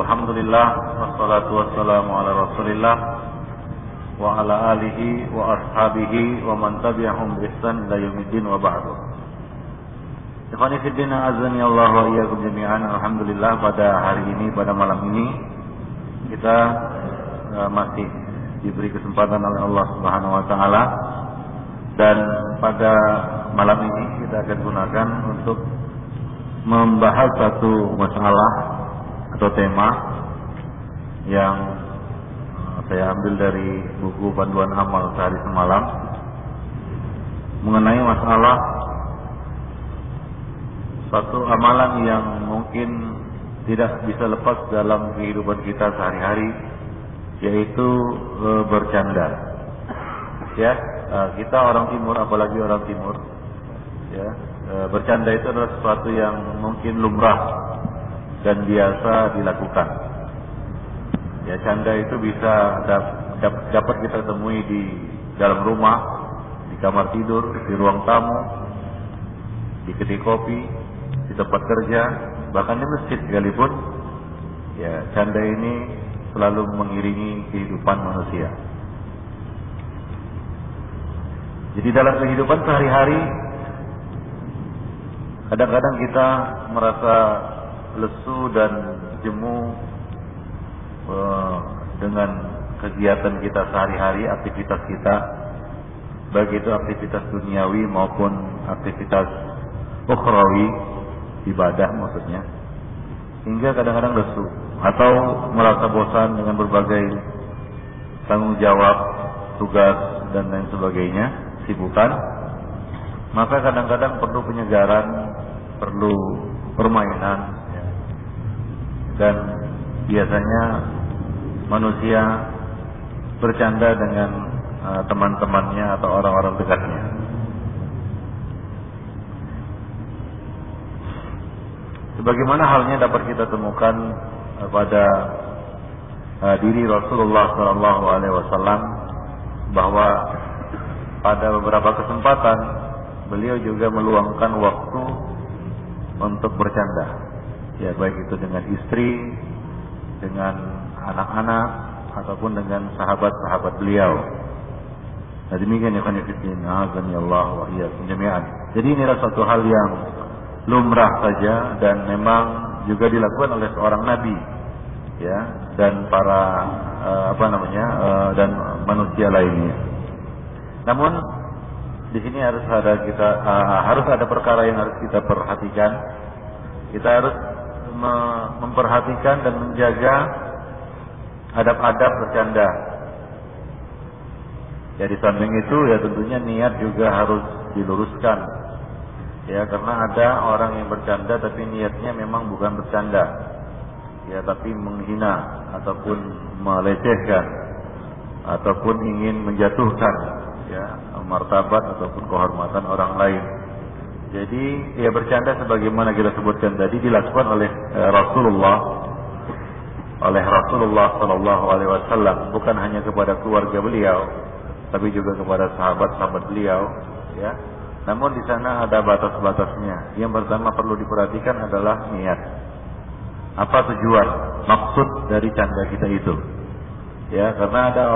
Alhamdulillah, wassalatu wassalamu ala Rasulillah wa ala alihi wa ashabihi wa man tabi'ahum bi ihsan ila yaumiddin wa ba'du. Ikhwani fi din, azani Allah wa iyyakum jami'an. Alhamdulillah, pada hari ini, pada malam ini kita masih diberi kesempatan oleh Allah Subhanahu wa taala, dan pada malam ini kita akan gunakan untuk membahas satu masalah atau tema yang saya ambil dari buku Panduan Amal Sehari Semalam, mengenai masalah satu amalan yang mungkin tidak bisa lepas dalam kehidupan kita sehari-hari, yaitu bercanda. Ya, kita orang timur, apalagi orang timur, ya, bercanda itu adalah sesuatu yang mungkin lumrah dan biasa dilakukan. Ya, canda itu bisa dapat kita temui di dalam rumah, di kamar tidur, di ruang tamu, di kedai kopi, di tempat kerja, bahkan di masjid sekalipun. Ya, canda ini selalu mengiringi kehidupan manusia. Jadi dalam kehidupan sehari-hari, kadang-kadang kita merasa lesu dan jemu dengan kegiatan kita sehari-hari, aktivitas kita, baik itu aktivitas duniawi maupun aktivitas ukhrawi, ibadah maksudnya, hingga kadang-kadang lesu atau merasa bosan dengan berbagai tanggung jawab, tugas dan lain sebagainya, sibukan. Maka kadang-kadang perlu penyegaran, perlu permainan, dan biasanya manusia bercanda dengan teman-temannya atau orang-orang dekatnya. Sebagaimana halnya dapat kita temukan pada diri Rasulullah SAW, bahwa pada beberapa kesempatan beliau juga meluangkan waktu untuk bercanda. Ya, baik itu dengan istri, dengan anak-anak, ataupun dengan sahabat-sahabat beliau. Nah, demikian ya khonifidin, azani Allah wa iyyakum jami'an. Jadi inilah suatu hal yang lumrah saja, dan memang juga dilakukan oleh seorang nabi, ya, dan para dan manusia lainnya. Namun di sini harus ada perkara yang harus kita perhatikan. Kita harus memperhatikan dan menjaga adab-adab bercanda. Ya, di samping itu ya tentunya niat juga harus diluruskan. Ya, karena ada orang yang bercanda tapi niatnya memang bukan bercanda. Ya, tapi menghina ataupun melecehkan ataupun ingin menjatuhkan, ya, martabat ataupun kehormatan orang lain. Jadi ya, bercanda sebagaimana kita sebutkan tadi dilakukan oleh Rasulullah Sallallahu Alaihi Wasallam, bukan hanya kepada keluarga beliau, tapi juga kepada sahabat-sahabat beliau. Ya, namun di sana ada batas-batasnya. Yang pertama perlu diperhatikan adalah niat. Apa tujuan, maksud dari canda kita itu? Ya, karena ada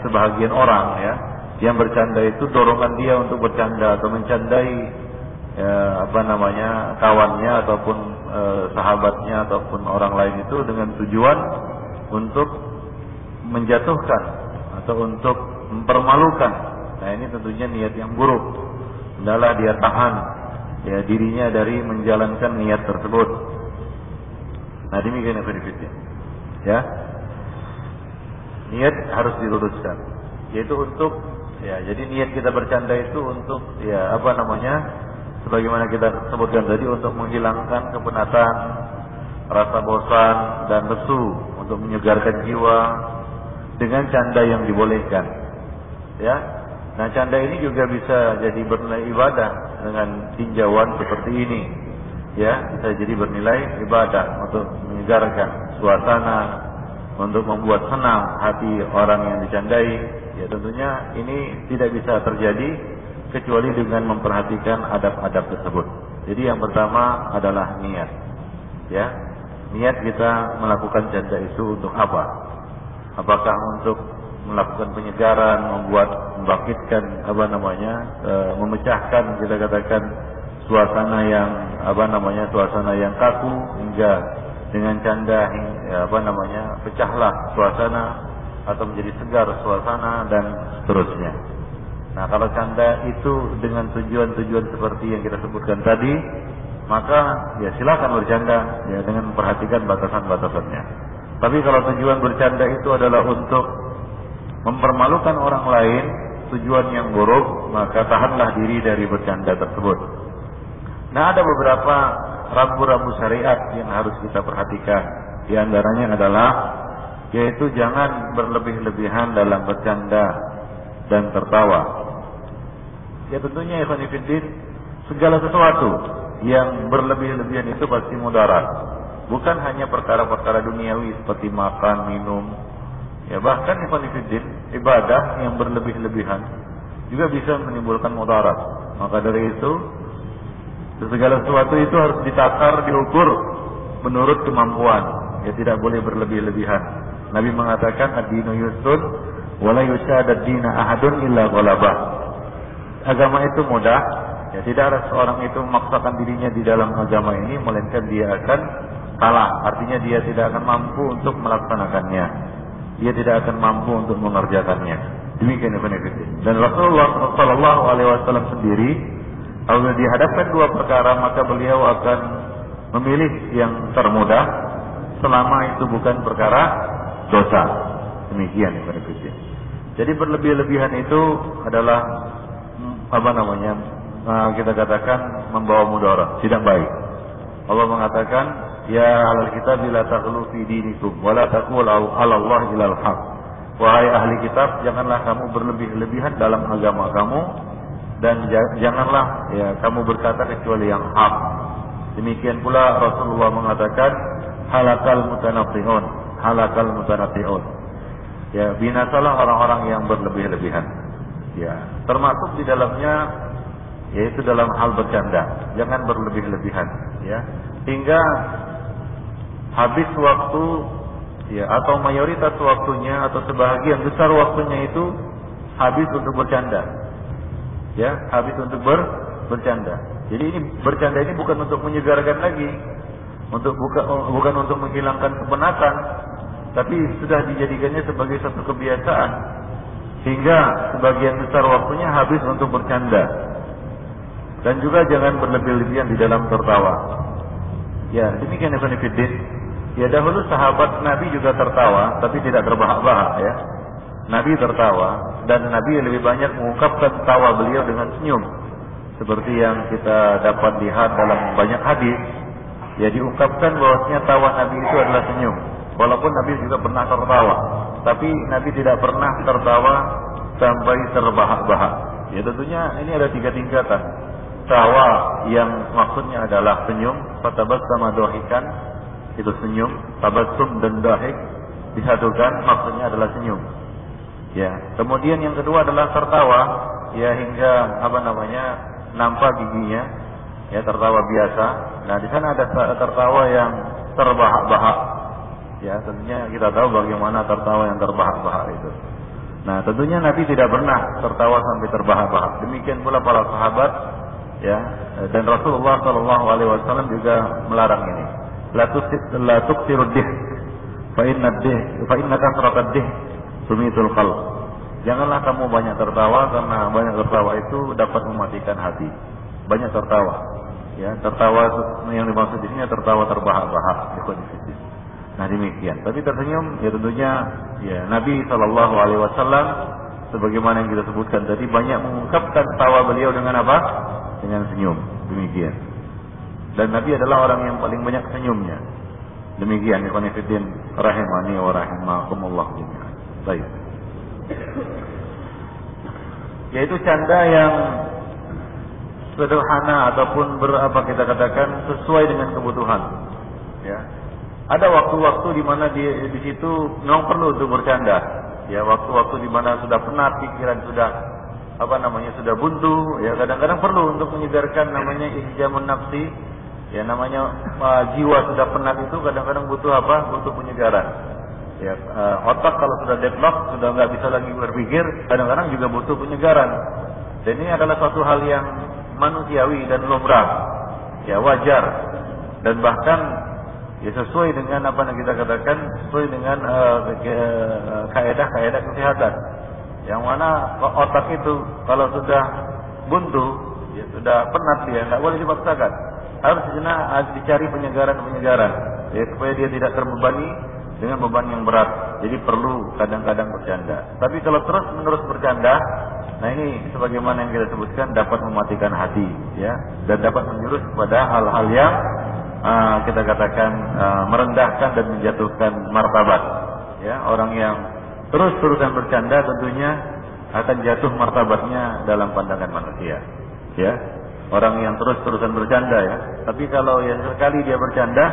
sebahagian orang, ya, yang bercanda itu dorongan dia untuk bercanda atau mencandai kawannya ataupun sahabatnya ataupun orang lain itu dengan tujuan untuk menjatuhkan atau untuk mempermalukan. Nah, ini tentunya niat yang buruk. Hendaklah dia tahan, ya, dirinya dari menjalankan niat tersebut. Nah, demikian yang berikutnya. Ya, niat harus diluruskan, yaitu untuk, ya, jadi niat kita bercanda itu untuk, ya, sebagaimana kita sebutkan tadi, untuk menghilangkan kepenatan, rasa bosan dan lesu, untuk menyegarkan jiwa dengan canda yang dibolehkan. Ya, nah, canda ini juga bisa jadi bernilai ibadah dengan tinjauan seperti ini. Ya, bisa jadi bernilai ibadah untuk menyegarkan suasana, untuk membuat senang hati orang yang dicandai. Ya, tentunya ini tidak bisa terjadi kecuali dengan memperhatikan adab-adab tersebut. Jadi yang pertama adalah niat. Ya. niat kita melakukan canda itu untuk apa? Apakah untuk melakukan penyegaran, membangkitkan memecahkan kita katakan suasana yang suasana yang kaku, hingga dengan canda pecahlah suasana atau menjadi segar suasana dan seterusnya. Nah, kalau canda itu dengan tujuan-tujuan seperti yang kita sebutkan tadi, maka ya silakan bercanda ya dengan memperhatikan batasan-batasannya. Tapi kalau tujuan bercanda itu adalah untuk mempermalukan orang lain, tujuan yang buruk, maka tahanlah diri dari bercanda tersebut. Nah, ada beberapa rambu-rambu syariat yang harus kita perhatikan. Di antaranya adalah yaitu jangan berlebih-lebihan dalam bercanda dan tertawa. Ya tentunya ikhwan fillah, segala sesuatu yang berlebih-lebihan itu pasti mudarat. Bukan hanya perkara-perkara duniawi seperti makan, minum. Ya bahkan ikhwan fillah, ibadah yang berlebih-lebihan juga bisa menimbulkan mudarat. Maka dari itu segala sesuatu itu harus ditakar, diukur menurut kemampuan. Ya tidak boleh berlebih-lebihan. Nabi mengatakan ad-dinu yusrun wa la yushadad dina ahadun illa ghalabah. Agama itu mudah, ya tidak ada seorang itu memaksakan dirinya di dalam agama ini melainkan dia akan kalah. Artinya dia tidak akan mampu untuk melaksanakannya. Dia tidak akan mampu untuk mengerjakannya. Demikian benefit. Dan Rasulullah sallallahu alaihi wasallam sendiri apabila dihadapkan dua perkara maka beliau akan memilih yang termudah selama itu bukan perkara dosa. Demikian benefit. Jadi berlebih-lebihan itu adalah kita katakan membawa mudarat, tidak baik. Allah mengatakan, ya ahlul kitab la taghlu fi dinikum wa la taqulu 'ala Allah illa al-haq. Wahai ahli kitab, janganlah kamu berlebih-lebihan dalam agama kamu dan janganlah ya kamu berkata kecuali yang hak. Demikian pula Rasulullah mengatakan, halakal mutanatti'un. Ya, binasalah orang-orang yang berlebih-lebihan. Ya, termasuk di dalamnya yaitu dalam hal bercanda, jangan berlebih-lebihan ya. Hingga habis waktu ya atau mayoritas waktunya atau sebahagian besar waktunya itu habis untuk bercanda. Ya, habis untuk bercanda. Jadi ini bercanda ini bukan untuk menyegarkan lagi, bukan untuk menghilangkan kepenatan, tapi sudah dijadikannya sebagai satu kebiasaan. Hingga sebagian besar waktunya habis untuk bercanda. Dan juga jangan berlebih-lebihan di dalam tertawa. Ya, demikian Ibn Fiddin. Ya, dahulu sahabat Nabi juga tertawa, tapi tidak terbahak-bahak ya. Nabi tertawa, dan Nabi lebih banyak mengungkapkan tawa beliau dengan senyum. Seperti yang kita dapat lihat dalam banyak hadis. Ya, diungkapkan bahwasanya tawa Nabi itu adalah senyum. Walaupun Nabi juga pernah tertawa, tapi Nabi tidak pernah tertawa sampai terbahak-bahak. Ya tentunya ini ada 3 tingkatan. Tawa yang maksudnya adalah senyum, fatabassama dhahikan, itu senyum, tabassum dan dhahik disatukan maksudnya adalah senyum. Ya, kemudian yang kedua adalah tertawa, ya hingga nampak giginya, ya tertawa biasa. Nah, di sana ada tertawa yang terbahak-bahak. Ya, tentunya kita tahu bagaimana tertawa yang terbahak-bahak itu. Nah, tentunya Nabi tidak pernah tertawa sampai terbahak-bahak. Demikian pula para sahabat, ya, dan Rasulullah sallallahu alaihi wasallam juga melarang ini. La tuksirud dih, fa inna kasratad dih tumitul qalb. Janganlah kamu banyak tertawa, karena banyak tertawa itu dapat mematikan hati. Banyak tertawa, ya, tertawa yang dimaksud di sini tertawa terbahak-bahak. Nah demikian. Tapi tersenyum, ya tentunya ya Nabi sallallahu alaihi wasallam sebagaimana yang kita sebutkan tadi banyak mengungkapkan tawa beliau dengan apa? Dengan senyum. Demikian. Dan Nabi adalah orang yang paling banyak senyumnya. Demikian ikhwan fillah rahimani wa rahimakumullah jami'an. Baik. Yaitu canda yang sederhana ataupun kita katakan sesuai dengan kebutuhan. Ya. Ada waktu-waktu di mana di situ memang perlu untuk bercanda. Ya, waktu-waktu di mana sudah penat pikiran, sudah sudah buntu, ya kadang-kadang perlu untuk menyegarkan namanya ihjamun nafsi, Ya namanya jiwa sudah penat itu kadang-kadang butuh apa? Butuh penyegaran. Ya, otak kalau sudah deadlock, sudah nggak bisa lagi berpikir, kadang-kadang juga butuh penyegaran. Dan ini adalah suatu hal yang manusiawi dan lumrah, ya wajar, dan bahkan ya sesuai dengan apa yang kita katakan, sesuai dengan kaidah-kaidah kesehatan. Yang mana otak itu kalau sudah buntu, ya sudah penat dia, nggak boleh dipaksakan. Harus dicari penyegaran-penyegaran, ya supaya dia tidak terbebani dengan beban yang berat. Jadi perlu kadang-kadang bercanda. Tapi kalau terus-menerus bercanda, nah ini sebagaimana yang kita sebutkan dapat mematikan hati, ya, dan dapat menjurus kepada hal-hal yang kita katakan merendahkan dan menjatuhkan martabat. Ya, orang yang terus-terusan bercanda tentunya akan jatuh martabatnya dalam pandangan manusia. Ya, orang yang terus-terusan bercanda ya. Tapi kalau yang sekali dia bercanda,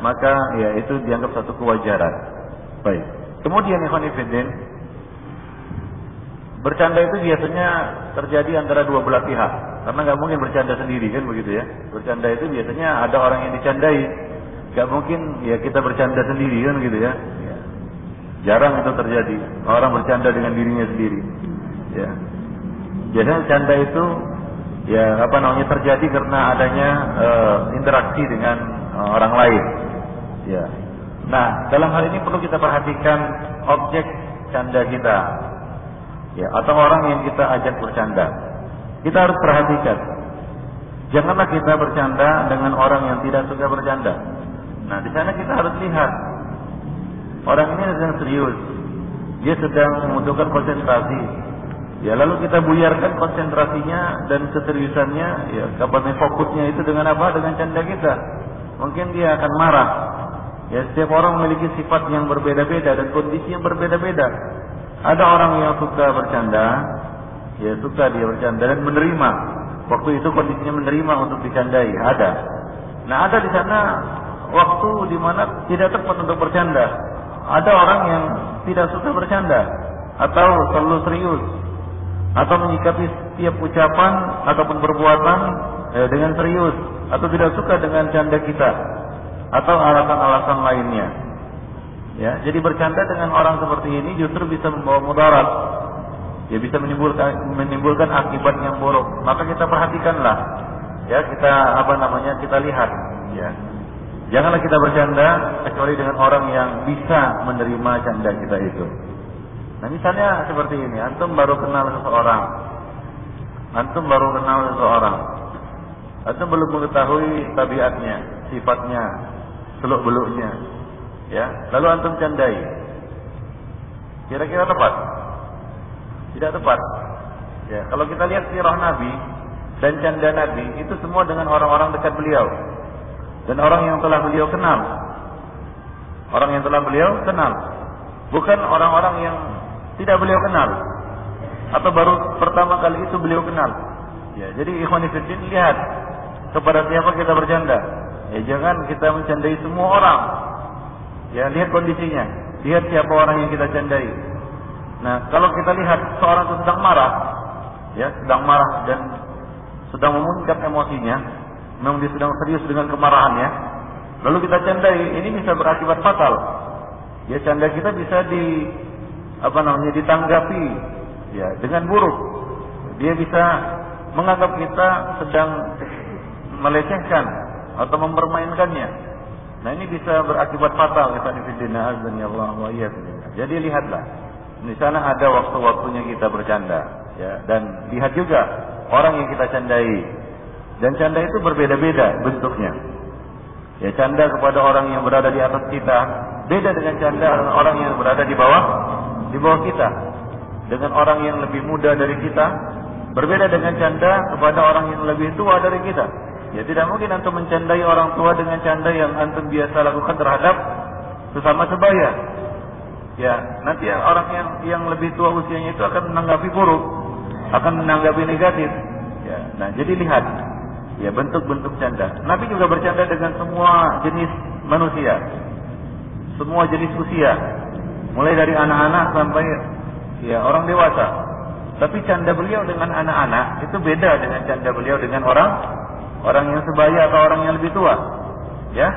maka ya itu dianggap satu kewajaran. Baik. Kemudian ikhwan fillah, bercanda itu biasanya terjadi antara dua belah pihak. Karena nggak mungkin bercanda sendiri kan begitu ya. Bercanda itu biasanya ada orang yang dicandai. Nggak mungkin ya kita bercanda sendiri kan gitu ya. Jarang itu terjadi. Orang bercanda dengan dirinya sendiri. Ya. Biasanya canda itu ya apa namanya terjadi karena adanya interaksi dengan orang lain. Ya. Nah, dalam hal ini perlu kita perhatikan objek canda kita. Ya, atau orang yang kita ajak bercanda. Kita harus perhatikan. Janganlah kita bercanda dengan orang yang tidak suka bercanda. Nah, di sana kita harus lihat. Orang ini sedang serius. Dia sedang membutuhkan konsentrasi. Ya, lalu kita buyarkan konsentrasinya dan keseriusannya, ya, kapan fokusnya itu dengan apa? Dengan canda kita. Mungkin dia akan marah. Ya, setiap orang memiliki sifat yang berbeda-beda dan kondisi yang berbeda-beda. Ada orang yang suka bercanda, ya suka dia bercanda dan menerima. Waktu itu kondisinya menerima untuk dicandai, ada. Nah, ada di sana waktu di mana tidak tepat untuk bercanda. Ada orang yang tidak suka bercanda atau selalu serius atau menyikapi setiap ucapan ataupun perbuatan dengan serius atau tidak suka dengan canda kita atau alasan-alasan lainnya. Ya, jadi bercanda dengan orang seperti ini justru bisa membawa mudarat. Ya, bisa menimbulkan akibat yang buruk. Maka kita perhatikanlah. Ya, kita lihat, ya. Janganlah kita bercanda kecuali dengan orang yang bisa menerima canda kita itu. Nah, misalnya seperti ini, antum baru kenal seseorang. Antum belum mengetahui tabiatnya, sifatnya, seluk-beluknya. Ya, lalu antum candai. Kira-kira tepat? Tidak tepat. Ya, kalau kita lihat sirah Nabi dan canda Nabi, itu semua dengan orang-orang dekat beliau dan orang yang telah beliau kenal. Orang yang telah beliau kenal, bukan orang-orang yang tidak beliau kenal atau baru pertama kali itu beliau kenal. Ya, jadi ikhwan fillah, lihat kepada siapa kita bercanda. Ya, jangan kita mencandai semua orang. Ya, lihat kondisinya, lihat siapa orang yang kita candai. Nah, kalau kita lihat seorang itu sedang marah, ya, sedang marah dan sedang memuncak emosinya, memang dia sedang serius dengan kemarahannya, lalu kita candai, ini bisa berakibat fatal. Ya, canda kita bisa ditanggapi, ya, dengan buruk. Dia bisa menganggap kita sedang melecehkan atau mempermainkannya. Nah, ini bisa berakibat fatal. Jadi lihatlah, di sana ada waktu-waktunya kita bercanda, ya, dan lihat juga orang yang kita candai. Dan canda itu berbeda-beda bentuknya. Ya, canda kepada orang yang berada di atas kita beda dengan canda orang yang berada di bawah kita. Dengan orang yang lebih muda dari kita berbeda dengan canda kepada orang yang lebih tua dari kita. Ya, tidak mungkin antum mencandai orang tua dengan canda yang antum biasa lakukan terhadap sesama sebaya. Ya, nanti orang yang lebih tua usianya itu akan menanggapi buruk, akan menanggapi negatif. Ya, nah, jadi lihat, ya, bentuk-bentuk canda. Nabi juga bercanda dengan semua jenis manusia, semua jenis usia, mulai dari anak-anak sampai ya orang dewasa. Tapi canda beliau dengan anak-anak itu beda dengan canda beliau dengan orang orang yang sebaya atau orang yang lebih tua. Ya.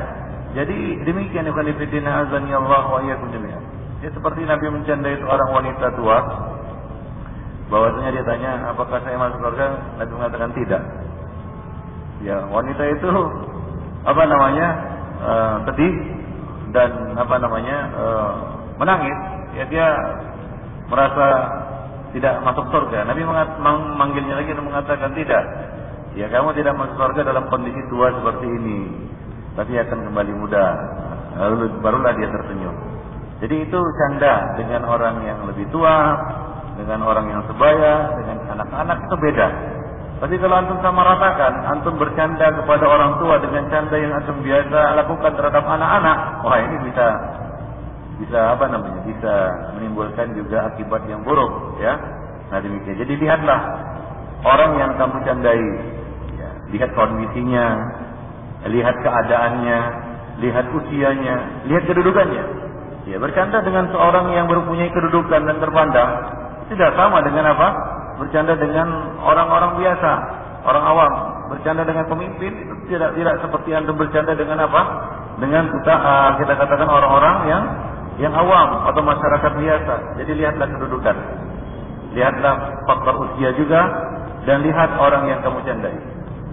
Jadi demikian ikhwan fillah azani Allah wa iyyakum jami'an. Ya, seperti Nabi mencandai seorang wanita tua, bahwasanya dia tanya, apakah saya masuk surga? Nabi mengatakan tidak. Ya, wanita itu sedih dan menangis. Ya, dia merasa tidak masuk surga. Nabi memanggilnya lagi dan mengatakan tidak. Ya, kamu tidak masuk surga dalam kondisi tua seperti ini, tapi akan kembali muda. Lalu barulah dia tersenyum. Jadi itu canda dengan orang yang lebih tua, dengan orang yang sebaya, dengan anak-anak itu beda. Tapi kalau antum sama ratakan, antum bercanda kepada orang tua dengan canda yang antum biasa lakukan terhadap anak-anak, wah ini bisa menimbulkan juga akibat yang buruk, ya. Nah demikian. Jadi lihatlah orang yang kamu candai, ya, lihat kondisinya, lihat keadaannya, lihat usianya, lihat kedudukannya. Ya, bercanda dengan seorang yang mempunyai kedudukan dan terpandang tidak sama dengan bercanda dengan orang-orang biasa, orang awam. Bercanda dengan pemimpin itu tidak seperti antum bercanda dengan dengan kita katakan orang-orang yang awam atau masyarakat biasa. Jadi lihatlah kedudukan, lihatlah faktor usia juga, dan lihat orang yang kamu candai.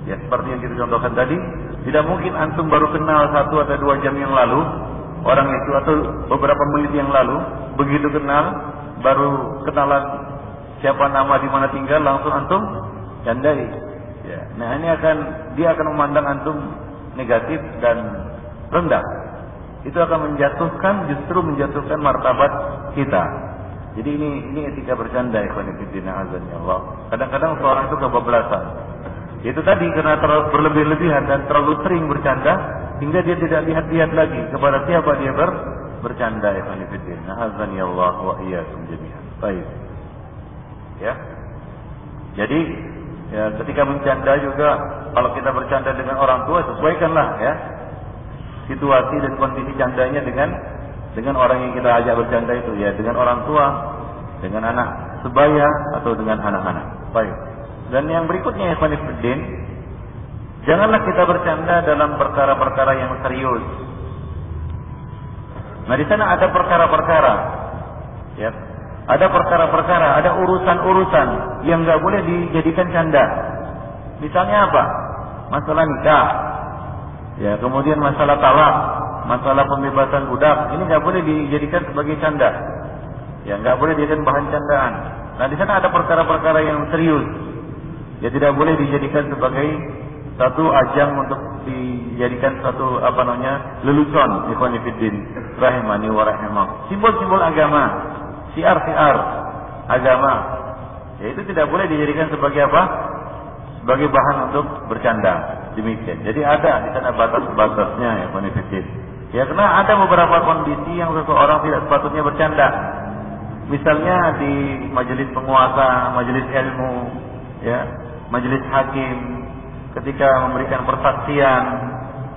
Ya, seperti yang kita contohkan tadi, tidak mungkin antum baru kenal 1 atau 2 jam yang lalu orang itu, atau beberapa menit yang lalu, begitu kenal, baru kenalan siapa nama, di mana tinggal, langsung antum candai. Ya. Nah, dia akan memandang antum negatif dan rendah. Itu akan justru menjatuhkan martabat kita. Jadi ini etika bercanda, ikhwan fillah azza Allah. Kadang-kadang seorang itu kebablasan. Itu tadi karena terlalu berlebih-lebihan dan terlalu sering bercanda hingga dia tidak lihat-lihat lagi kepada siapa dia bercanda, ikhwan fillah azza Allah wa iyyakum jami'an. Baik. Ya. Jadi ya, ketika bercanda juga, kalau kita bercanda dengan orang tua, sesuaikanlah ya situasi dan kondisi candanya dengan orang yang kita ajak bercanda itu, ya, dengan orang tua, dengan anak sebaya, atau dengan anak-anak. Baik. Dan yang berikutnya, ikhwan fillah, janganlah kita bercanda dalam perkara-perkara yang serius. Nah, di sana ada perkara-perkara, ya, ada perkara-perkara, ada urusan-urusan yang nggak boleh dijadikan canda. Misalnya apa? Masalah nikah, ya, kemudian masalah talak, masalah pembebasan budak, ini nggak boleh dijadikan sebagai canda. Ya, nggak boleh dijadikan bahan candaan. Nah, di sana ada perkara-perkara yang serius. Ya, tidak boleh dijadikan sebagai satu ajang untuk dijadikan satu lelucon, ikhwan fillah rahimani wa rahimakum. Simbol-simbol agama, siar-siar agama. Ya, itu tidak boleh dijadikan sebagai sebagai bahan untuk bercanda. Demikian. Jadi ada di sana batas-batasnya, ya, ikhwan fillah. Ya, karena ada beberapa kondisi yang seseorang tidak sepatutnya bercanda. Misalnya di majelis penguasa, majelis ilmu, ya, majelis hakim, ketika memberikan persaksian,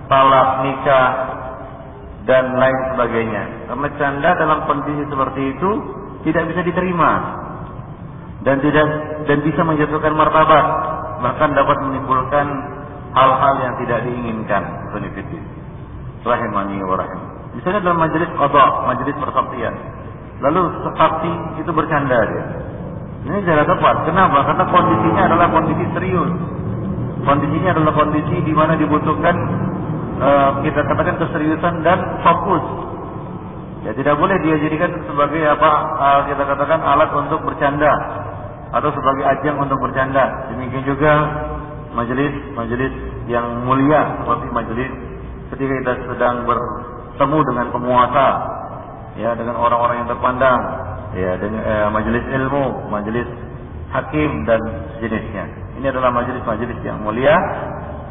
talak, nikah, dan lain sebagainya. Karena canda dalam kondisi seperti itu tidak bisa diterima dan bisa menjatuhkan martabat, bahkan dapat menimbulkan hal-hal yang tidak diinginkan. Rahimani wa rahim. Misalnya dalam majelis qada, majelis persaksian, lalu saksi itu bercanda dia. Ini tidak tepat. Kenapa? Karena kondisinya adalah kondisi serius. Kondisinya adalah kondisi di mana dibutuhkan kita katakan keseriusan dan fokus. Ya, tidak boleh dia jadikan sebagai kita katakan alat untuk bercanda atau sebagai ajang untuk bercanda. Demikian juga majelis yang mulia, seperti majelis ketika kita sedang bertemu dengan penguasa, ya, dengan orang-orang yang terpandang, ya, dengan majelis ilmu, majelis hakim dan sejenisnya. Ini adalah majelis-majelis yang mulia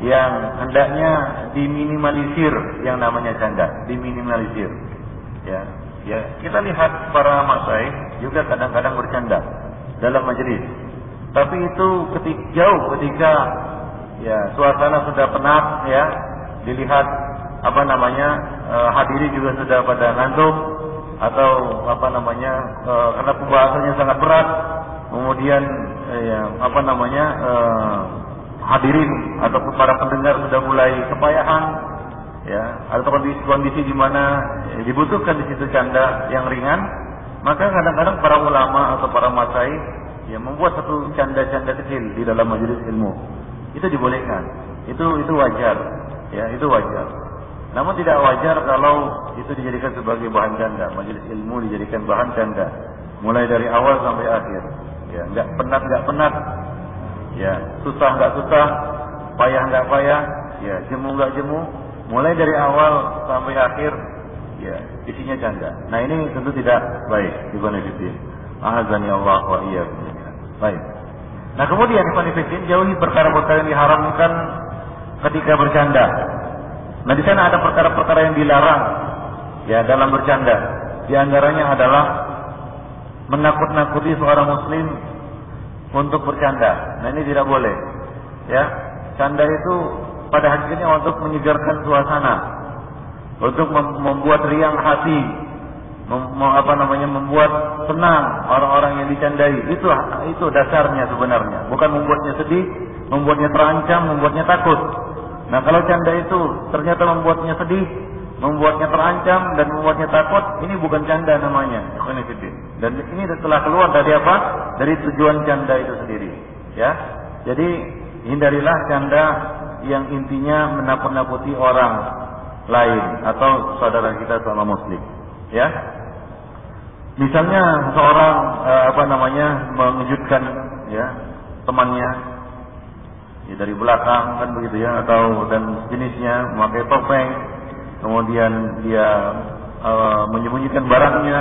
yang hendaknya diminimalisir yang namanya canda, diminimalisir. Ya, kita lihat para masyaikh juga kadang-kadang bercanda dalam majelis. Tapi itu ketika ya suasana sudah penat, ya, dilihat hadiri juga sudah pada ngantuk atau karena pembahasannya sangat berat, kemudian hadirin atau para pendengar sudah mulai kepayahan, ya, atau kondisi di mana dibutuhkan di situ canda yang ringan, maka kadang-kadang para ulama atau para masyaikh ya membuat satu canda-canda kecil di dalam majelis ilmu. Itu dibolehkan. Itu wajar, ya, itu wajar. Namun tidak wajar kalau itu dijadikan sebagai bahan canda. Majelis ilmu dijadikan bahan canda, mulai dari awal sampai akhir. Ya, nggak penat, ya, susah nggak susah, payah nggak payah, ya, jemu nggak jemu, mulai dari awal sampai akhir, ya, isinya canda. Nah ini tentu tidak baik, ikhwan fillah. Ahazani Allah wa iyyakum. Baik. Nah kemudian ikhwan fillah, jauhi perkara-perkara yang diharamkan ketika bercanda. Nah di sana ada perkara-perkara yang dilarang, ya, dalam bercanda. Di antaranya adalah menakut-nakuti seorang muslim untuk bercanda. Nah ini tidak boleh, ya. Canda itu pada hakikatnya untuk menyegarkan suasana, untuk membuat riang hati, membuat senang orang-orang yang dicandai. Itu dasarnya sebenarnya, bukan membuatnya sedih, membuatnya terancam, membuatnya takut. Nah kalau canda itu ternyata membuatnya sedih, membuatnya terancam dan membuatnya takut, ini bukan canda namanya. Dan ini telah keluar dari apa? Dari tujuan canda itu sendiri, ya. Jadi hindarilah canda yang intinya menakut-nakuti orang lain atau saudara kita sama muslim, ya. Misalnya seorang mengejutkan, ya, temannya, ya, dari belakang kan begitu, ya, atau dan jenisnya memakai topeng, kemudian dia menyembunyikan barangnya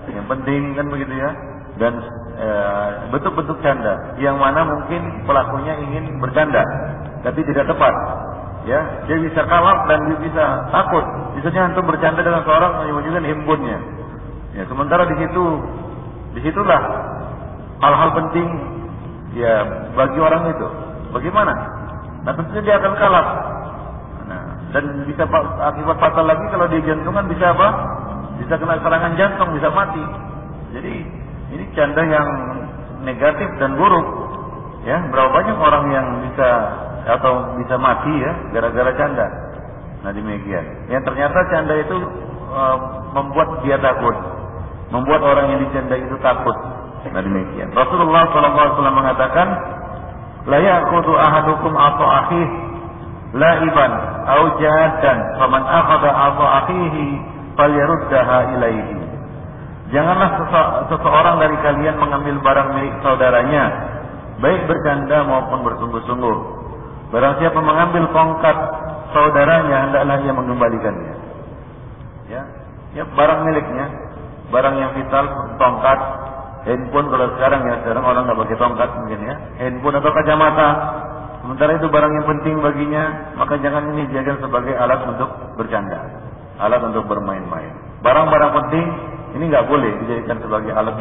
yang penting kan begitu, ya, dan bentuk-bentuk canda yang mana mungkin pelakunya ingin bercanda tapi tidak tepat, ya, dia bisa kalap dan dia bisa takut. Misalnya antum bercanda dengan seorang menyembunyikan handphonenya, ya, sementara disitulah hal-hal penting, ya, bagi orang itu. Bagaimana? Nah tentunya dia akan kalap. Nah, dan bisa akibat fatal lagi kalau dia jantungan, bisa apa? Bisa kena serangan jantung, bisa mati. Jadi ini canda yang negatif dan buruk, ya. Berapa banyak orang yang bisa mati, ya, gara-gara canda. Nah demikian. Yang ternyata canda itu membuat dia takut, membuat orang yang dicandai itu takut. Nah demikian. Rasulullah SAW mengatakan, la ya'khudhu ahadukum 'ata akhihi la'iban aw jaddan faman akhadha 'ata akhihi falyaruddaha ilaihi. Janganlah seseorang dari kalian mengambil barang milik saudaranya, baik bercanda maupun bersungguh-sungguh. Barang siapa mengambil tongkat saudaranya, hendaklah ia mengembalikannya. Ya, barang miliknya, barang yang vital, tongkat, handphone. Kalau sekarang orang nggak pakai tongkat mungkin, ya, handphone atau kacamata. Sementara itu barang yang penting baginya, maka jangan ini dijadikan sebagai alat untuk bercanda, alat untuk bermain-main. Barang-barang penting ini nggak boleh dijadikan sebagai alat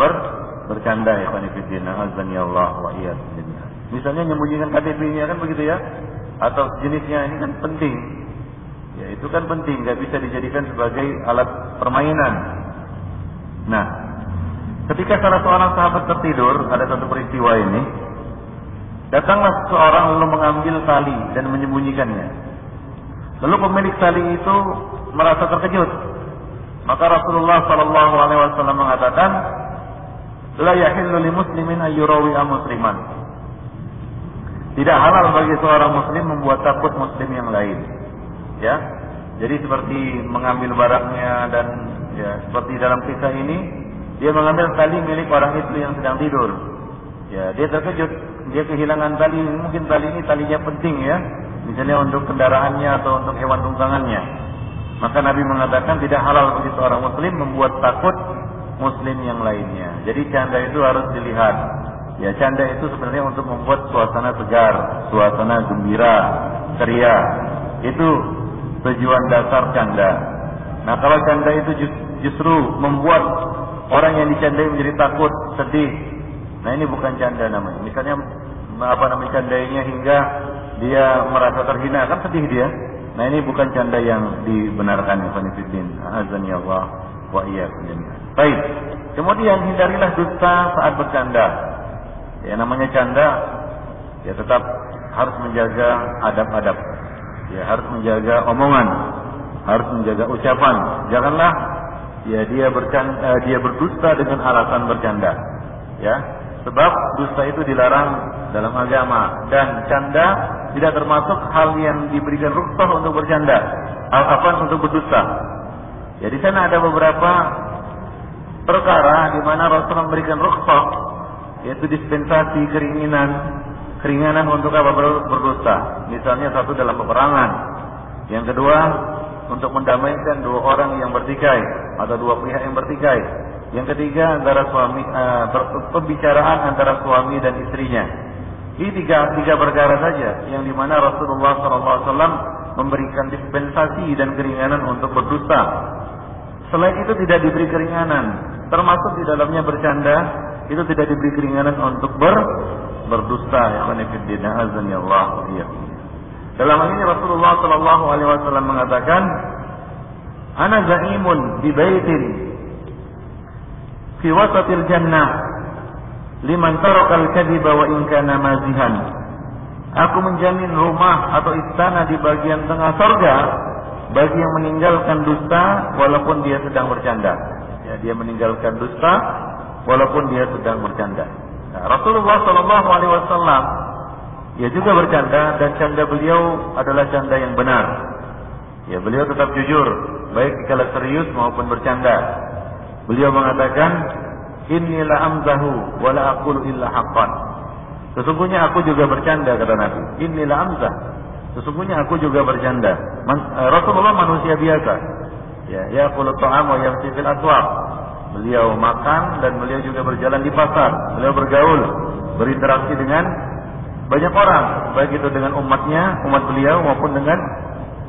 bercanda, ya, azani Allah wa iyyakum. Misalnya menyembunyikan KTP-nya kan begitu, ya, atau jenisnya, ini kan penting, ya, itu kan penting, nggak bisa dijadikan sebagai alat permainan. Nah, ketika salah seorang sahabat tertidur, ada satu peristiwa ini, datanglah seorang lalu mengambil tali dan menyembunyikannya. Lalu pemilik tali itu merasa terkejut. Maka Rasulullah SAW mengatakan, la yahillu li muslimin ayyurawi'a musliman. Tidak halal bagi seorang muslim membuat takut muslim yang lain, ya. Jadi seperti mengambil barangnya dan, ya, seperti dalam kisah ini, dia mengambil tali milik orang itu yang sedang tidur. Ya, dia terkejut, dia kehilangan tali. Mungkin tali ini talinya penting, ya, misalnya untuk kendaraannya atau untuk hewan tunggangannya. Maka Nabi mengatakan tidak halal bagi seorang muslim membuat takut muslim yang lainnya. Jadi canda itu harus dilihat. Ya, canda itu sebenarnya untuk membuat suasana segar, suasana gembira, ceria. Itu tujuan dasar canda. Nah, kalau canda itu justru membuat orang yang dicandai menjadi takut, sedih, nah ini bukan canda namanya. Misalnya candainya hingga dia merasa terhina, kan sedih dia. Nah ini bukan canda yang dibenarkan, ya, azani Allah wa iyyakum. Baik. Kemudian hindarilah dusta saat bercanda. Ya, namanya canda, ya, tetap harus menjaga adab-adab. Ya, harus menjaga omongan, harus menjaga ucapan. Janganlah ya dia berdusta dengan alasan bercanda. Ya, sebab dusta itu dilarang dalam agama dan canda tidak termasuk hal yang diberikan rukhsah untuk bercanda. Untuk berdusta. Ya, di sana ada beberapa perkara di mana Rasul memberikan rukhsah, yaitu dispensasi keringanan untuk apa? Berdusta. Misalnya satu dalam peperangan, yang kedua untuk mendamaikan dua orang yang bertikai atau dua pihak yang bertikai, yang ketiga antara pembicaraan antara suami dan istrinya. Ini tiga perkara saja yang dimana Rasulullah SAW memberikan dispensasi dan keringanan untuk berdusta. Selain itu tidak diberi keringanan, termasuk di dalamnya bercanda, itu tidak diberi keringanan untuk berdusta. Dalam hal ini Rasulullah SAW mengatakan, "Ana zaimun bi baitin fi wasatil jannah liman tarakal kadhiba wa in kana mazihan." Aku menjamin rumah atau istana di bagian tengah surga bagi yang meninggalkan dusta walaupun dia sedang bercanda. Ya, dia meninggalkan dusta walaupun dia sedang bercanda. Nah, Rasulullah SAW ya juga bercanda, dan canda beliau adalah canda yang benar. Ya, beliau tetap jujur, baik kalau serius maupun bercanda. Beliau mengatakan, "Inni la amzahu wa la aqulu illa haqqan." Sesungguhnya aku juga bercanda, kata Nabi. "Inni la amzah." Sesungguhnya aku juga bercanda. Rasulullah manusia biasa. Ya, yaqulu ta'am wa yamshi fil aswaq. Beliau makan dan beliau juga berjalan di pasar. Beliau bergaul, berinteraksi dengan banyak orang, baik itu dengan umat beliau maupun dengan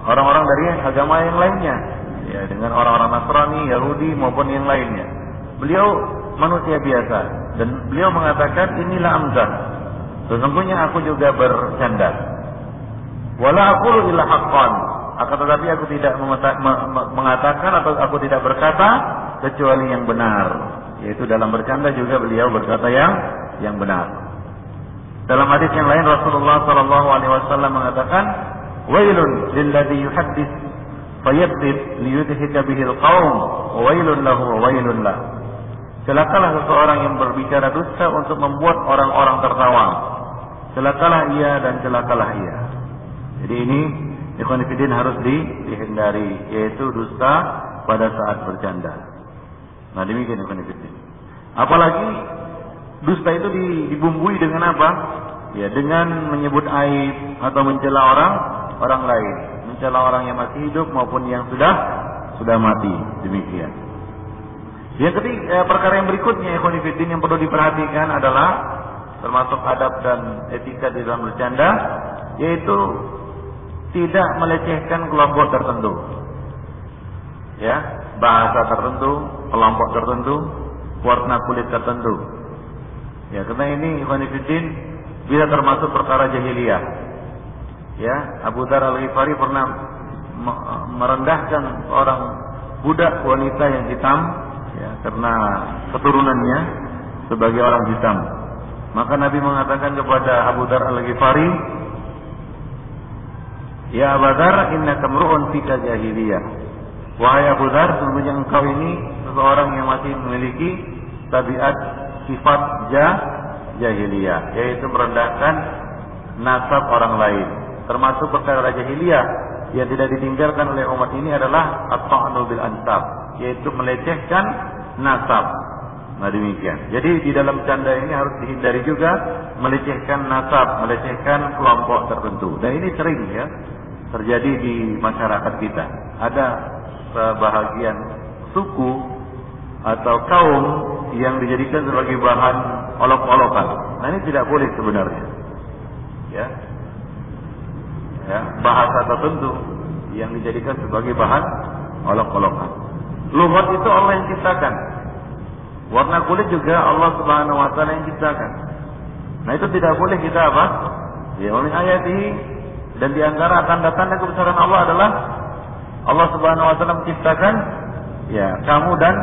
orang-orang dari agama yang lainnya. Ya, dengan orang-orang Nasrani, Yahudi maupun yang lainnya. Beliau manusia biasa dan beliau mengatakan, "Inilah amzah." Sesungguhnya aku juga bercanda. Wala aqulu illa haqqan. Akan tetapi aku tidak mengatakan atau aku tidak berkata kecuali yang benar. Yaitu dalam bercanda juga beliau berkata yang benar. Dalam hadis yang lain Rasulullah SAW mengatakan, "Wailun lilladzi yuhaddits fayakdzib liyudhika bihil qaum, wailun lahu wa wailun lah." Celakalah seseorang yang berbicara dusta untuk membuat orang-orang tertawa. Celakalah ia dan celakalah ia. Jadi ini ikhwan fillah harus dihindari, yaitu dusta pada saat bercanda. Nah, demikian ikhwan fillah. Apalagi dusta itu dibumbui dengan apa? Ya, dengan menyebut aib atau mencela orang lain, mencela orang yang masih hidup maupun yang sudah mati. Demikian. Yang ketiga, perkara yang berikutnya ikhwan fillah yang perlu diperhatikan adalah termasuk adab dan etika di dalam bercanda, yaitu tidak melecehkan kelompok tertentu. Ya, bahasa tertentu, kelompok tertentu, warna kulit tertentu. Ya, karena ini ikhwan fillah bisa termasuk perkara jahiliyah. Ya, Abu Dzar Al-Ghifari pernah merendahkan seorang budak wanita yang hitam, ya, karena keturunannya sebagai orang hitam. Maka Nabi mengatakan kepada Abu Dzar Al-Ghifari, "Ya Abu Dzar, innaka mru'un fika jahiliyah." Wahai Abu Dzar, sesungguhnya engkau ini seseorang yang masih memiliki tabiat sifat jahiliyah, yaitu merendahkan nasab orang lain. Termasuk perkara jahiliyah yang tidak ditinggalkan oleh umat ini adalah at-ta'nu bil ansab, yaitu melecehkan nasab. Nah, demikian. Jadi di dalam canda ini harus dihindari juga melecehkan nasab, melecehkan kelompok tertentu. Dan ini sering ya terjadi di masyarakat kita. Ada sebahagian suku atau kaum yang dijadikan sebagai bahan olok-olokan. Nah, ini tidak boleh sebenarnya. Ya. Ya, bahasa tertentu yang dijadikan sebagai bahan olok-olokan. Lughat itu Allah yang ciptakan. Warna kulit juga Allah Subhanahu wa taala yang ciptakan. Nah, itu tidak boleh kita apa? Ya, oleh ayat ini dan di antara tanda-tanda kebesaran Allah adalah Allah Subhanahu wa taala menciptakan ya kamu dan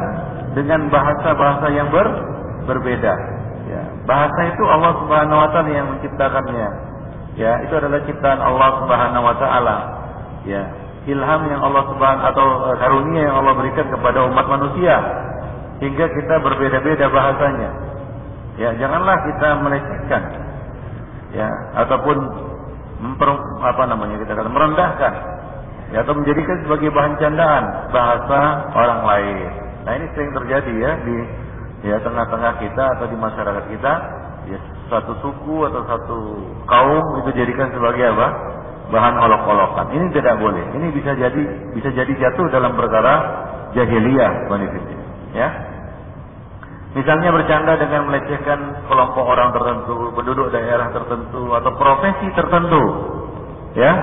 dengan bahasa-bahasa yang berbeda. Ya, bahasa itu Allah Subhanahu wa taala yang menciptakannya. Ya, itu adalah ciptaan Allah Subhanahu wa taala. Ya, ilham yang Allah Subhanahu atau karunia yang Allah berikan kepada umat manusia hingga kita berbeda-beda bahasanya. Ya, janganlah kita melecehkan. Ya, ataupun kita kata merendahkan. Ya, atau menjadikan sebagai bahan candaan bahasa orang lain. Nah, ini sering terjadi ya di tengah-tengah kita atau di masyarakat kita. Ya, satu suku atau satu kaum itu dijadikan sebagai apa? Bahan olok-olokan. Ini tidak boleh. Ini bisa jadi jatuh dalam perkara jahiliyah, ya. Misalnya bercanda dengan melecehkan kelompok orang tertentu, penduduk daerah tertentu atau profesi tertentu, ya,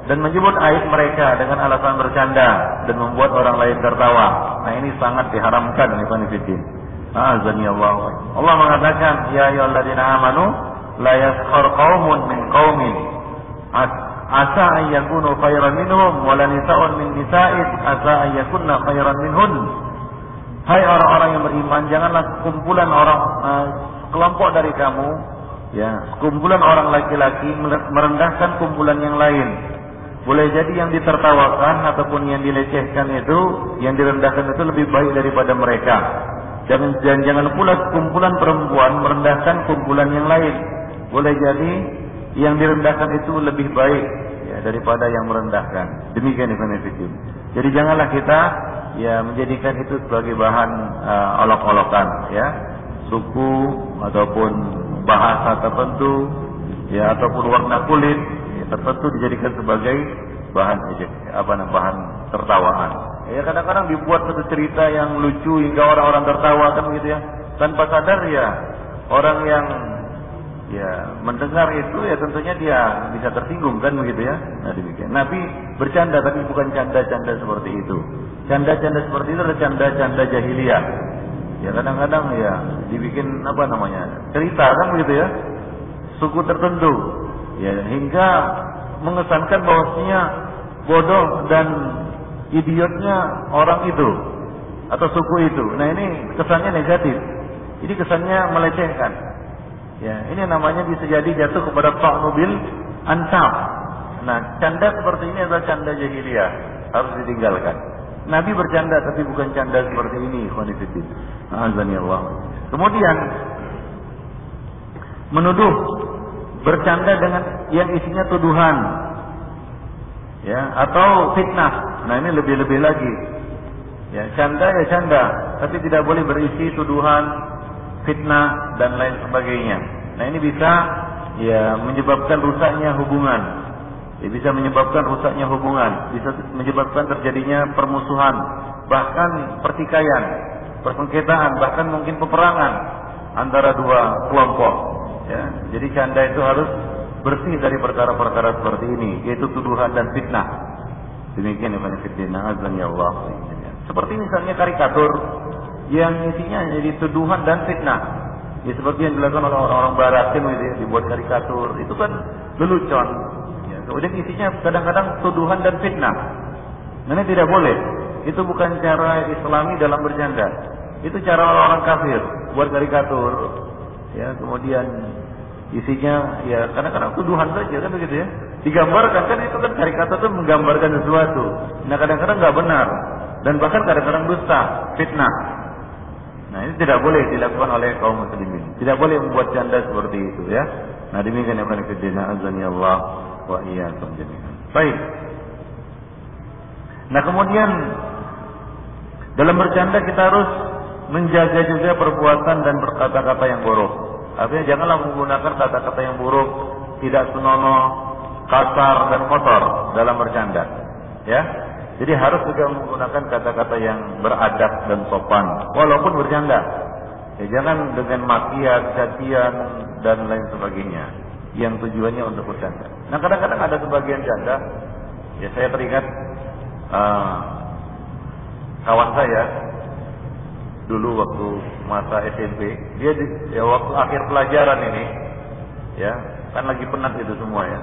dan menyebut aib mereka dengan alasan bercanda dan membuat orang lain tertawa. Nah, ini sangat diharamkan, Azani Allah. Allah mengatakan, ya ayyuhalladzina amanu la yaskhar qaumun min qaumin asa an yakunu khairan minhum wa la nisa'un min nisa'in asa an yakunna khairan minhun. Hai orang-orang yang beriman, janganlah kumpulan orang kelompok dari kamu, ya, kumpulan orang laki-laki merendahkan kumpulan yang lain. Boleh jadi yang ditertawakan ataupun yang dilecehkan itu, yang direndahkan itu lebih baik daripada mereka. Dan jangan pula kumpulan perempuan merendahkan kumpulan yang lain. Boleh jadi yang direndahkan itu lebih baik ya daripada yang merendahkan. Demikian Ibn Fiddin. Jadi janganlah kita ya menjadikan itu sebagai bahan olok-olokan, ya, suku ataupun bahasa tertentu, ya, ataupun warna kulit ya, tertentu dijadikan sebagai bahan bahan tertawaan. Ya, kadang-kadang dibuat satu cerita yang lucu hingga orang-orang tertawa kan begitu ya. Tanpa sadar ya orang yang ya mendengar itu ya tentunya dia bisa tersinggung kan begitu ya. Nah, demikian. Nabi bercanda tapi bukan canda-canda seperti itu. Canda-canda seperti itu adalah canda-canda jahiliyah. Ya kadang-kadang ya dibikin cerita kan begitu ya. Suku tertentu. Ya hingga mengesankan bahwasanya bodoh dan idiotnya orang itu atau suku itu. Nah, ini kesannya negatif. Ini kesannya melecehkan. Ya, ini namanya bisa jadi jatuh kepada ta'nubil ansab. Nah, canda seperti ini adalah canda jahiliyah, harus ditinggalkan. Nabi bercanda tapi bukan canda seperti ini, ikhwan fillah. Azani Allah. Kemudian menuduh, bercanda dengan yang isinya tuduhan, ya, atau fitnah. Nah, ini lebih-lebih lagi. Ya, canda ya canda, tapi tidak boleh berisi tuduhan, fitnah dan lain sebagainya. Nah, ini bisa ya menyebabkan rusaknya hubungan. Ya, bisa menyebabkan rusaknya hubungan, bisa menyebabkan terjadinya permusuhan, bahkan pertikaian, persengketaan, bahkan mungkin peperangan antara dua kelompok. Ya, jadi canda itu harus bersih dari perkara-perkara seperti ini, yaitu tuduhan dan fitnah. Demikian Ibn Fiddin, azani Allah. Seperti misalnya karikatur yang isinya jadi tuduhan dan fitnah. Ya, seperti yang dilakukan oleh orang-orang barat kan gitu ya, dibuat karikatur, itu kan lelucon. Ya, kemudian isinya kadang-kadang tuduhan dan fitnah. Nah, ini tidak boleh. Itu bukan cara Islami dalam bercanda. Itu cara orang-orang kafir buat karikatur. Ya, kemudian isinya ya kadang-kadang tuduhan saja kan begitu ya. Digambarkan kan itu kan karikatur itu menggambarkan sesuatu. Nah, kadang-kadang nggak benar dan bahkan kadang-kadang dusta, fitnah. Nah, ini tidak boleh dilakukan oleh kaum muslimin. Tidak boleh membuat canda seperti itu ya. Nah, demikian yang akan kita azani Allah wa iyyakum jami'an. Baik. Nah, kemudian dalam bercanda kita harus menjaga juga perbuatan dan berkata-kata yang buruk. Artinya janganlah menggunakan kata-kata yang buruk, tidak senonoh, kasar dan kotor dalam bercanda. Ya. Jadi harus juga menggunakan kata-kata yang beradab dan sopan walaupun bercanda. Ya, jangan dengan makian, cacian dan lain sebagainya yang tujuannya untuk bercanda. Nah, kadang-kadang ada sebagian canda. Ya, saya teringat kawan saya dulu waktu masa SMP, dia waktu akhir pelajaran ini, ya kan lagi penat itu semua ya,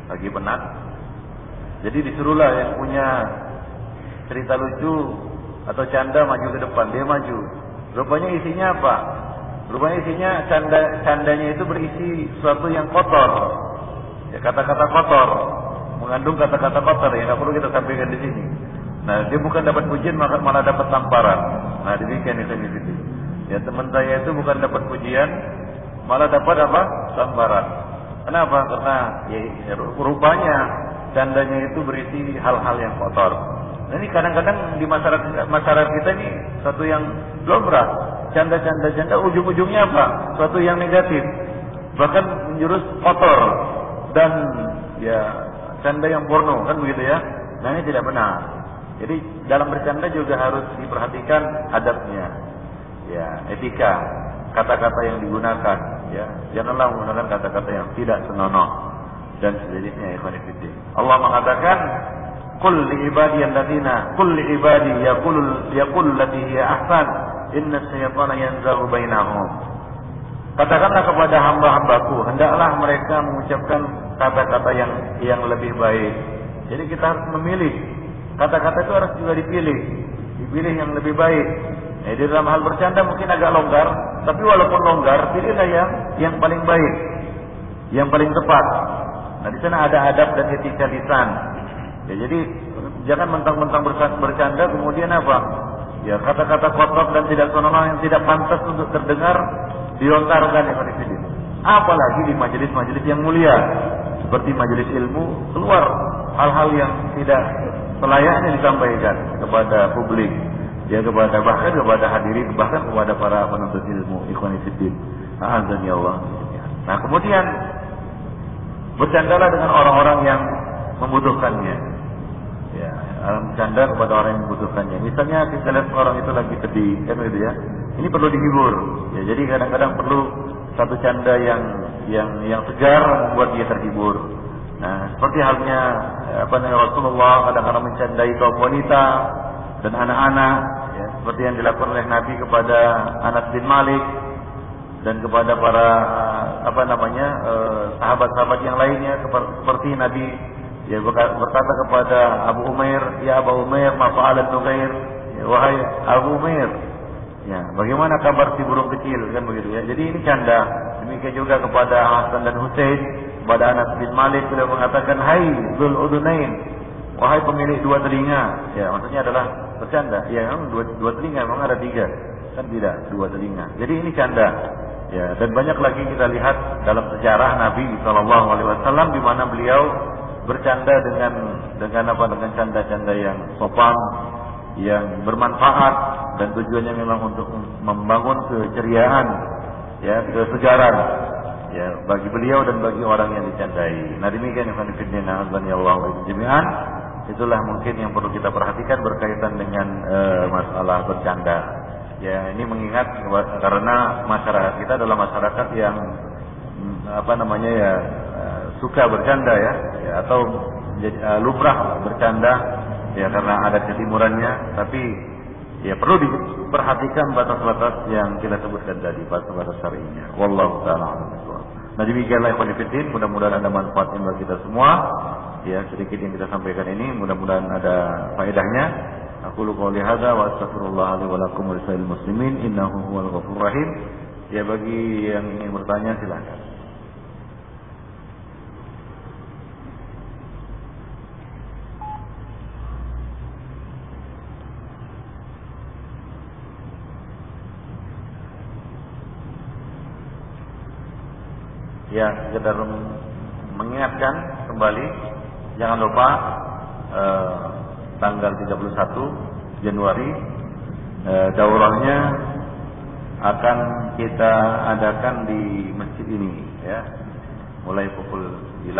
lagi penat. Jadi disuruhlah yang punya cerita lucu atau canda maju ke depan, dia maju. Rupanya isinya apa? Rupanya isinya candanya itu berisi sesuatu yang kotor, Ya, kata-kata kotor, mengandung kata-kata kotor yang nggak perlu kita sampaikan di sini. Nah, dia bukan dapat pujian malah dapat tamparan. Nah, demikian itu. Ya, teman saya itu bukan dapat pujian, malah dapat apa? Tamparan. Kenapa? Karena ya, rupanya candanya itu berisi hal-hal yang kotor. Nah, ini kadang-kadang di masyarakat kita ini satu yang lumrah. Canda ujung-ujungnya apa? Suatu yang negatif. Bahkan menjurus kotor dan ya canda yang porno kan begitu ya. Nah, ini tidak benar. Jadi dalam bercanda juga harus diperhatikan adabnya. Ya, etika, kata-kata yang digunakan, ya. Janganlah menggunakan kata-kata yang tidak senonoh dan sejenisnya, ikhwan fillah. Allah mengatakan, "Qul li ibadi yaqul lati hiya ahsan, inna syaitana yanzahu bainahum." Katakanlah kepada hamba-hambaku, hendaklah mereka mengucapkan kata-kata yang lebih baik. Jadi kita harus memilih. Kata-kata itu harus juga dipilih yang lebih baik. Di dalam hal bercanda mungkin agak longgar, tapi walaupun longgar, pilihlah yang paling baik, yang paling tepat. Nah, di sana ada adab dan etika lisan. Ya, jadi jangan mentang-mentang bercanda kemudian apa? Ya, kata-kata kotor dan tidak senonoh yang tidak pantas untuk terdengar dilontarkan ya Pak. Apalagi di majelis-majelis yang mulia seperti majelis ilmu, keluar hal-hal yang tidak selayaknya disampaikan kepada publik, ya bahkan kepada hadirin, bahkan kepada para penuntut ilmu, ikhwan fillah. Azza Allah. Nah, kemudian bercandalah dengan orang-orang yang membutuhkannya. Ya, bercanda kepada orang yang membutuhkannya. Misalnya kita lihat orang itu lagi sedih, kan gitu ya. Ini perlu dihibur. Ya, jadi kadang-kadang perlu satu canda yang segar membuat dia terhibur. Nah, seperti halnya Rasulullah kadang-kadang mencandai kaum wanita dan anak-anak, ya, seperti yang dilakukan oleh Nabi kepada Anas bin Malik dan kepada para sahabat-sahabat yang lainnya, seperti Nabi ya berkata kepada Abu Umair, "Ya Abu Umair, ma fa'alat Nugair?" Ya, wahai Abu Umair, ya, bagaimana kabar si burung kecil, kan begitu ya. Jadi ini canda. Demikian juga kepada Hasan dan Husain, kepada Anas bin Malik beliau mengatakan, "Hai Dzul Udunain, wahai pemilik dua telinga." Ya, maksudnya adalah bercanda. Ya, memang dua telinga, memang ada tiga. Kan tidak, dua telinga. Jadi ini canda. Ya, dan banyak lagi kita lihat dalam sejarah Nabi sallallahu alaihi wasallam di mana beliau bercanda dengan canda-canda yang sopan, yang bermanfaat dan tujuannya memang untuk membangun keceriaan, ya, kesegaran, ya, bagi beliau dan bagi orang yang dicandai. Nah, demikian ikhwan fillah azanillahu jami'an. Itulah mungkin yang perlu kita perhatikan berkaitan dengan masalah bercanda. Ya, ini mengingat karena masyarakat kita adalah masyarakat yang suka bercanda ya, atau menjadi lumrah bercanda ya karena ada ketimurannya, tapi ya perlu diperhatikan batas-batas yang kita sebutkan tadi, batas-batas syar'inya. Wallahu ta'ala a'lam. Nah, demikianlah ikhwan fillah, mudah-mudahan ada manfaatnya bagi kita semua. Ya, sedikit yang kita sampaikan ini mudah-mudahan ada faedahnya. Aqulu qouli hadza wa astaghfirullah li wa lakum wa lisa'il muslimin innahu huwal ghafurur rahim. Ya, bagi yang ingin bertanya silakan. Ya, sekedar mengingatkan kembali, jangan lupa tanggal 31 Januari daurahnya akan kita adakan di masjid ini ya, mulai pukul 9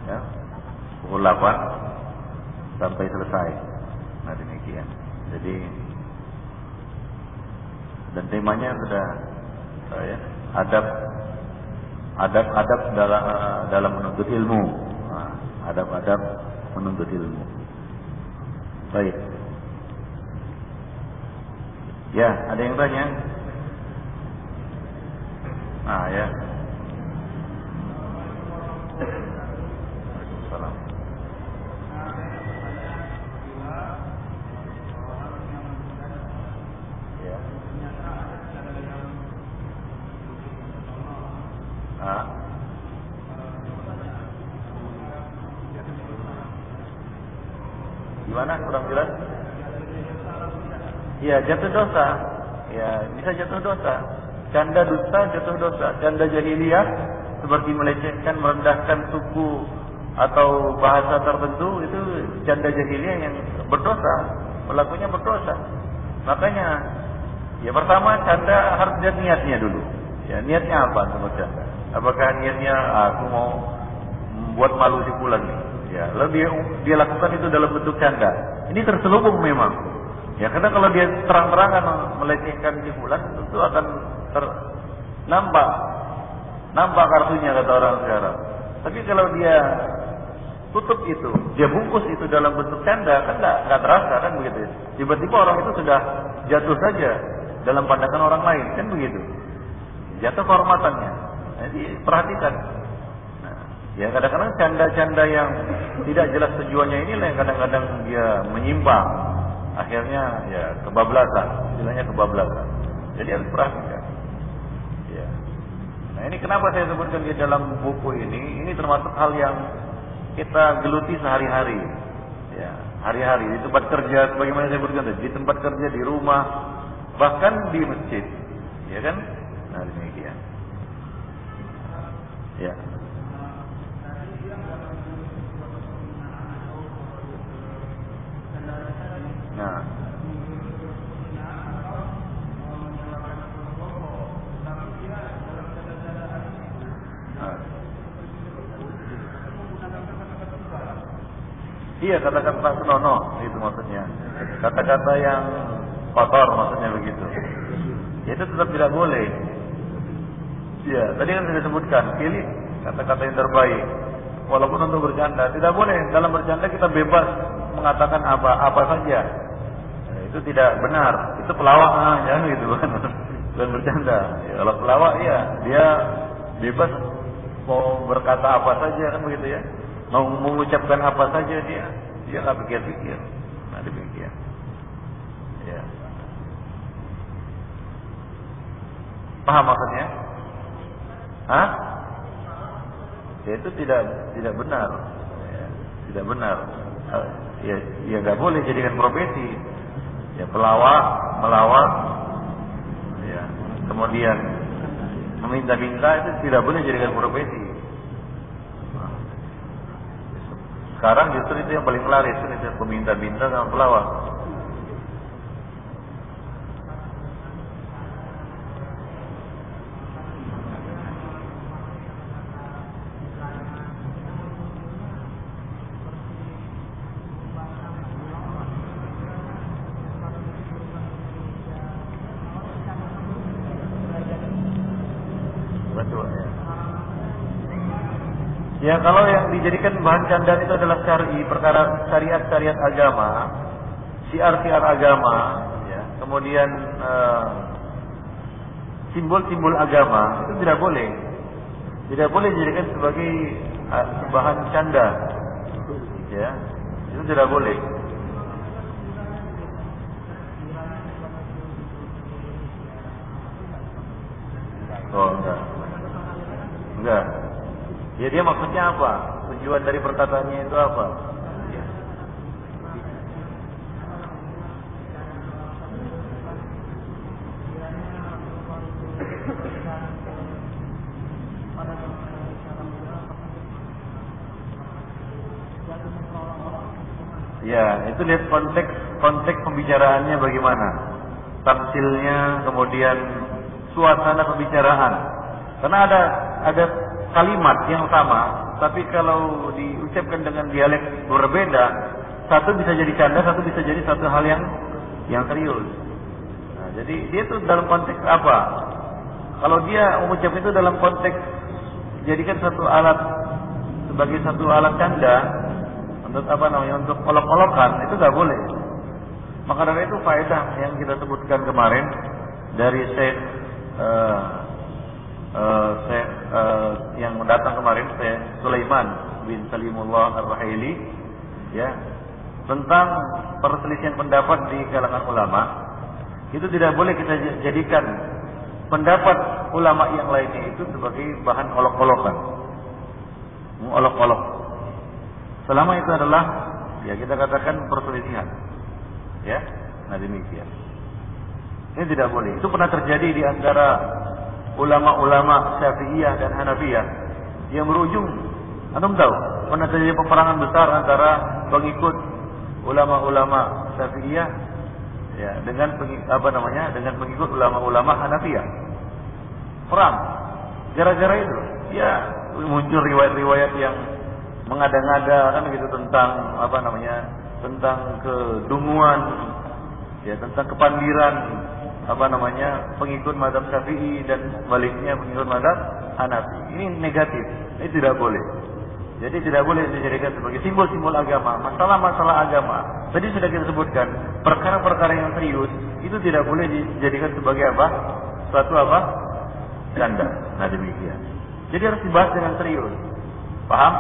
ya, pukul 8 sampai selesai. Nah, demikian. Jadi dan temanya sudah ya, adab dalam menuntut ilmu. Nah, adab menuntut ilmu. Baik. Ya, ada yang tanya? Ah, ya. Waalaikumsalam. Ya. Gimana? Kurang jelas? Ya, jatuh dosa. Ya, bisa jatuh dosa. Canda dusta jatuh dosa. Canda jahiliyah seperti melecehkan, merendahkan suku atau bahasa tertentu, itu canda jahiliyah yang berdosa, pelakunya berdosa. Makanya, ya pertama canda harus lihat niatnya dulu. Ya, niatnya apa sama canda? Apakah niatnya aku mau membuat malu si fulan nih? Ya, lalu dia lakukan itu dalam bentuk canda. Ini terselubung memang. Ya, karena kalau dia terang-terangan melecehkan si fulan, itu akan nampak kartunya kata orang sekarang. Tapi kalau dia tutup itu, dia bungkus itu dalam bentuk canda, kan nggak terasa kan begitu. Tiba-tiba orang itu sudah jatuh saja dalam pandangan orang lain, kan begitu. Jatuh kehormatannya. Jadi perhatikan. Nah, ya kadang-kadang canda-canda yang tidak jelas tujuannya inilah yang kadang-kadang dia menyimpang. Akhirnya ya kebablasan, istilahnya kebablasan. Jadi harus perhatikan. Ya. Nah, ini kenapa saya sebutkan di dalam buku ini termasuk hal yang kita geluti sehari-hari. Ya, hari-hari di tempat kerja, sebagaimana saya sebutkan tadi, di tempat kerja, di rumah, bahkan di masjid. Ya kan? Nah, demikian. Ya. Nah. Iya, kata-kata senonoh itu maksudnya. Kata-kata yang kotor maksudnya begitu. Ya, itu tetap tidak boleh. Ya, tadi kan saya sebutkan, pilih kata-kata yang terbaik. Walaupun untuk bercanda, tidak boleh. Dalam bercanda kita bebas mengatakan apa saja. Nah, itu tidak benar. Itu pelawak, jangan gitu kan. Dan bercanda. Ya, kalau pelawak ya dia bebas mau berkata apa saja kan begitu ya. Mau mengucapkan apa saja dia nggak pikir-pikir. Nah, demikian. Ya. Paham maksudnya? Hah? Ya, itu tidak benar. Ya, tidak benar. Ya nggak boleh jadikan profesi. Ya, pelawak, melawak. Ya, kemudian meminta-minta itu tidak boleh jadikan profesi. Sekarang justru itu yang paling laris, itu peminta-minta sama pelawak. Betul ya. Ya, kalau yang dijadikan bahan candaan itu adalah perkara syariat agama, syiar agama, ya, kemudian simbol-simbol agama, itu tidak boleh dijadikan sebagai bahan canda, ya, itu tidak boleh. Oh, enggak. Ya, dia maksudnya apa? Tujuan dari perkataannya itu apa? Ya. Ya, itu lihat konteks pembicaraannya bagaimana. Tamsilnya, kemudian suasana pembicaraan. Karena ada kalimat yang sama, tapi kalau diucapkan dengan dialek berbeda, satu bisa jadi canda, satu bisa jadi satu hal yang serius. Nah, jadi dia itu dalam konteks apa? Kalau dia mengucap itu dalam konteks jadikan sebagai satu alat canda untuk untuk olok-olokan, itu nggak boleh. Maka dari itu faedah yang kita sebutkan kemarin dari Syekh yang datang kemarin, Syekh Sulaiman bin Salimullah Ar-Rahili, ya, tentang perselisihan pendapat di kalangan ulama. Itu tidak boleh kita jadikan pendapat ulama yang lainnya itu sebagai bahan olok-olokan, olok-olok. Selama itu adalah ya kita katakan perselisihan. Ya, nah demikian. Ini tidak boleh. Itu pernah terjadi di antara ulama-ulama Syafi'iyah dan Hanafiyah yang berujung, antum tahu, pernah terjadi peperangan besar antara pengikut ulama-ulama Syafi'iyah ya dengan dengan pengikut ulama-ulama Hanafiyah. Perang. Gara-gara itu, ya muncul riwayat-riwayat yang mengada-ngada kan gitu tentang tentang kedunguan, ya tentang kepandiran pengikut mazhab Syafi'i dan baliknya pengikut mazhab Hanafi. Ini negatif. Ini tidak boleh. Jadi tidak boleh dijadikan sebagai simbol-simbol agama, masalah-masalah agama. Tadi sudah kita sebutkan, perkara-perkara yang serius itu tidak boleh dijadikan sebagai suatu canda. Nah demikian. Jadi harus dibahas dengan serius. Paham?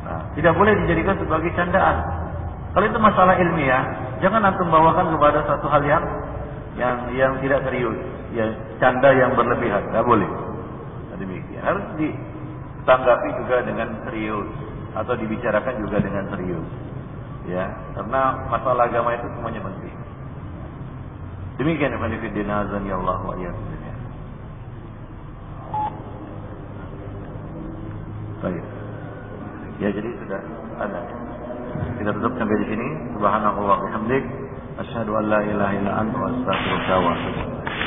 Nah, tidak boleh dijadikan sebagai candaan. Kalau itu masalah ilmiah, jangan antum bawakan kepada satu hal yang tidak serius, ya canda yang berlebihan, tidak boleh. Nah, demikian. Harus ditanggapi juga dengan serius atau dibicarakan juga dengan serius. Ya, karena masalah agama itu semuanya penting. Demikian Ibnu Fiddin azan ya Allah wa iyyakum. Baik. Ya jadi sudah ada. Kita tutup sampai di sini. Subhanallah wa bihamdik, asyhadu an la ilaha illa anta, astaghfiruka wa atubu ilaik.